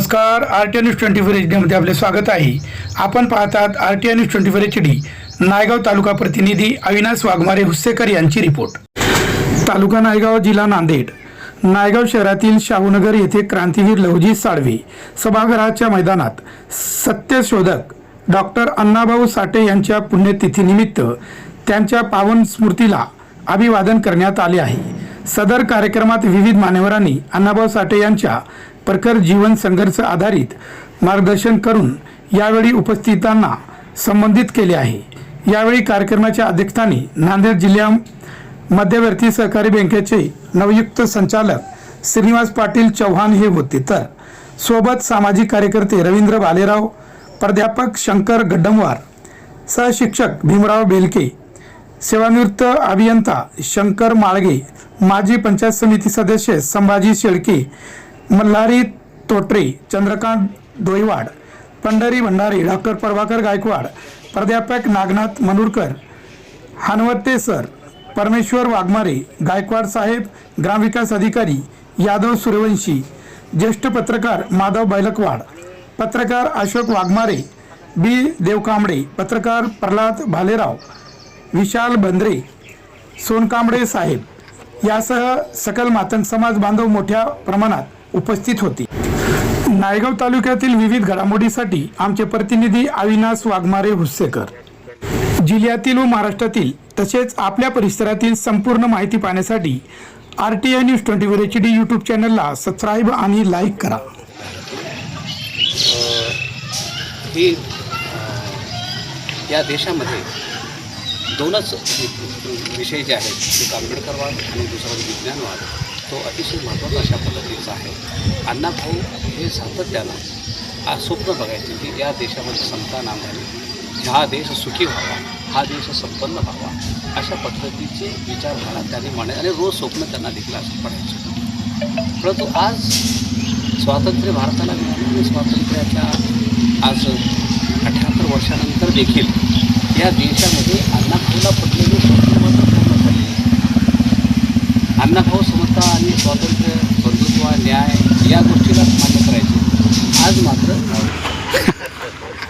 नमस्कार, RTI news 24 HD मध्ये आपले स्वागत आहे। आपण पाहतात आरटीआय न्यूज 24 HD। नायगाव तालुका प्रतिनिधी अविनाश वाघमारे हुस्सेकर यांची रिपोर्ट। तालुका नायगाव, जिल्हा नांदेड। नायगाव शहरातील शाहूनगर येथे क्रांतीवीर लहुजी साळवे सभागृहाच्या मैदानात सत्यशोधक डॉक्टर अण्णाभाऊ साठे यांच्या पुण्यतिथीनिमित्त त्यांच्या पावन स्मृतीला अभिवादन करण्यात आले आहे। सदर कार्यक्रमात विविध मान्यवरांनी अण्णाभाऊ साठे यांच्या प्रखर जीवन संघर्ष आधारित मार्गदर्शन करून यावेळी उपस्थितांना संबोधित केले आहे। यावेळी कार्यक्रमाच्या अध्यक्षस्थानी नांदेड जिल्हा मध्यवर्ती सहकारी बँकेचे नवयुक्त संचालक श्रीनिवास पाटील चव्हाण हे होते, तर सोबत सामाजिक कार्यकर्ते रवींद्र बालेराव, प्राध्यापक शंकर गड्डमवार, सहशिक्षक भीमराव बेलके, सेवानिवृत्त अभियंता शंकर माळगे, माजी पंचायत समिती सदस्य संभाजी शेळके, मल्हारी तोटरे, चंद्रकांत दोईवाड, पंढरी भंडारे, डॉक्टर प्रभाकर गायकवाड, प्राध्यापक नागनाथ मनूरकर, हानवते सर, परमेश्वर वाघमारे, गायकवाड साहेब, ग्रामविकास अधिकारी यादव सूर्यवंशी, ज्येष्ठ पत्रकार माधव बैलकवाड, पत्रकार अशोक वाघमारे, बी देवकांबळे, पत्रकार प्रल्हाद भालेराव, विशाल बंद्रे, सोनकांबळे साहेब यासह सकल मातंग समाज बांधव मोठ्या प्रमाणात उपस्थित होते। नायगाव तालुक्यातील विविध घडामोडींसाठी आमचे प्रतिनिधी अविनाश वाघमारे हुस्सेकर। जिल्ह्यातील व महाराष्ट्रातील तसेच आपल्या परिसरातील संपूर्ण माहिती पाहण्यासाठी आरटीआय न्यूज 24 HD यूट्यूब चॅनलला सबस्क्राईब आणि लाईक करा। या देशामध्ये दोनच विषय जे आहेत, एक आंबेडकरवाद आणि दुसरा विज्ञानवाद, तो अतिशय महत्त्वाचा अशा पद्धतीचा आहे। अण्णाभाऊ हे सातत्यानं आज स्वप्न बघायचे की या देशामध्ये समता नांदावी, हा देश सुखी व्हावा, हा देश संपन्न व्हावा, अशा पद्धतीचे विचारधारा त्यांनी मांडले आणि रोज स्वप्न त्यांना देखील असं पडायचं। परंतु आज स्वातंत्र्य भारताला मिळाले आणि स्वातंत्र्याच्या आज 78 वर्षानंतर देखील या देशामध्ये अण्णाभाऊला पडलेले स्वप्न मात्र पूर्ण झाले। अण्णाभाऊ समता आणि स्वातंत्र्य, बंधुत्व, न्याय या गोष्टीला मान्य करायचे। आज मात्र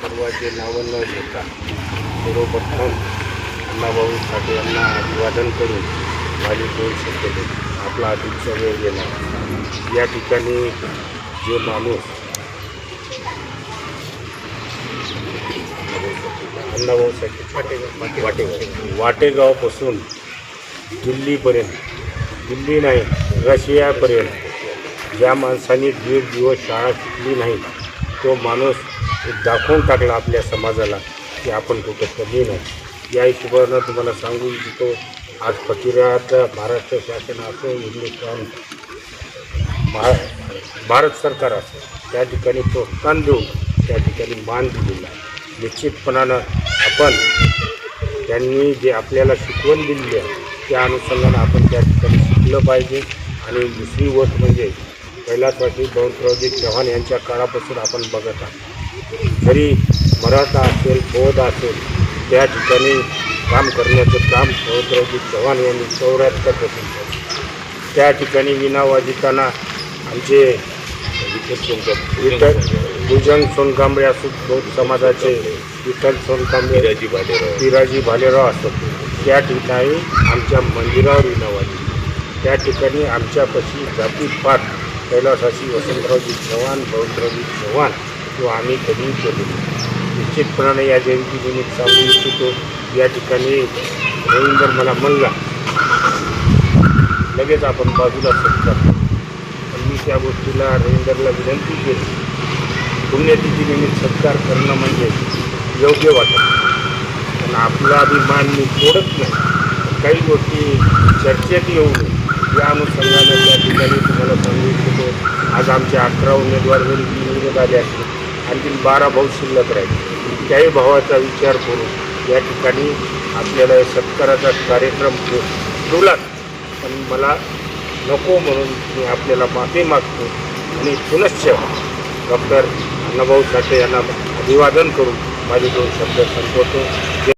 सर्वांचे नावं न घेता सर्वप्रथम अण्णाभाऊ साठे यांना अभिवादन करून माझे 2 शब्द देतो। आपला अधिकचा वेळ गेला। या ठिकाणी जे माणूस अण्णाभाऊ साठे वाटेगावपासून दिल्लीपर्यंत, दिल्ली नाही रशियापर्यंत ज्या माणसाने 1.5 दिवस शाळा शिकली नाही, तो माणूस दाखवून टाकला आपल्या समाजाला की आपण कुठं कमी नाही। या हिशोबानं तुम्हाला सांगू इच्छितो, आज फकीरात महाराष्ट्र शासन असो, हिंदुस्थान भारत सरकार असो, त्या ठिकाणी प्रोत्साहन देऊन त्या ठिकाणी मान दिलेला आहे। निश्चितपणानं आपण त्यांनी जे आपल्याला शिकवण दिलेली आहे त्या अनुषंगानं आपण त्या ठिकाणी शिकलं पाहिजे। आणि दुसरी गोष्ट म्हणजे कैलासवासी बळवंतरावजी चव्हाण यांच्या काळापासून आपण बघत आहोत, जरी मराठा असेल, बौद्ध असेल, त्या ठिकाणी काम करण्याचं काम बळवंतरावजी चव्हाण यांनी 74 पासून केलं। त्या ठिकाणी विना वाजविताना आमचे भुजंग सोनकांबळे असो, बौद्ध समाजाचे विठ्ठल सोनकांबळे, पिराजी भालेराव असो, त्या ठिकाणी आमच्या मंदिरावर विना वाजली। त्या ठिकाणी आमच्यापाशी जातीपात कैलासवासी वसंतरावजी चव्हाण, बळवंतरावजी चव्हाण किंवा आम्ही कधीही केले। निश्चितपणाने या जयंतीनिमित्त सांगू इच्छितो, या ठिकाणी रवींद्र मला म्हणला लगेच आपण बाजूला सत्कार, पण मी त्या गोष्टीला रवींद्रला विनंती केली, पुण्यतिथीनिमित्त सत्कार करणं म्हणजे योग्य वाटत, पण आपला अभिमान मी सोडत नाही। काही गोष्टी चर्चेत येऊ नये या अनुषंगानं त्या ठिकाणी तुम्हाला सांगू इच्छितो, आज आमचे 11 उमेदवार जरी निवडून आले असते, आणखी 12 भाऊ शिल्लक राहील। त्याही भावाचा विचार करून या ठिकाणी आपल्याला सत्काराचा कार्यक्रम ठेवला, पण मला नको म्हणून मी आपल्याला माफी मागतो आणि पुनश्च डॉक्टर अण्णाभाऊ साठे यांना अभिवादन करून माझे 2 शब्द संपवतो।